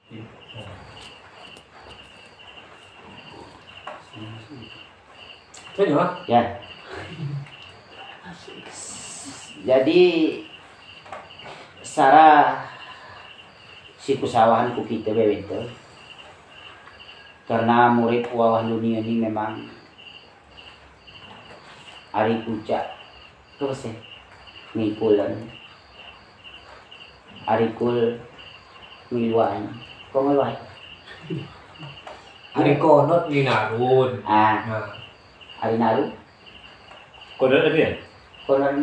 Ya. Jadi secara sikusawahan ku kita bebente karena murid wawah dunia ini memang ari puncak terus ya ngikulan ari kul miluan kok miluan Ari konot ni narun. nah ari naru Kodrat ada ya? konon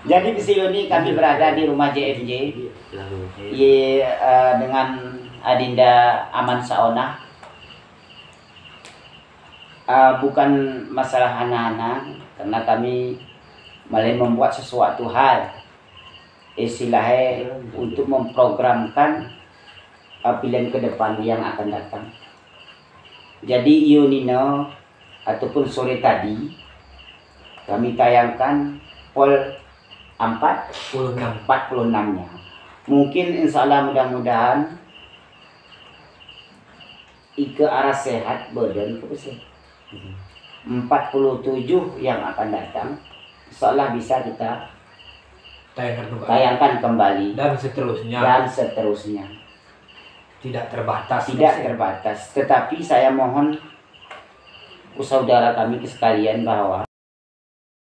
jadi di sini kami berada di rumah JMJ dengan Adinda Aman Saona. Bukan masalah hana-hana karena kami malah membuat sesuatu hal istilahnya untuk memprogramkan pilihan ke depan yang akan datang. Jadi Yunino ataupun sore tadi kami tayangkan pol 46-nya. Mungkin insya Allah mudah-mudahan ke arah sehat badan ke 47 yang akan datang insya Allah bisa kita tayangkan kembali dan seterusnya. Tidak terbatas. Tetapi saya mohon saudara kami sekalian bahwa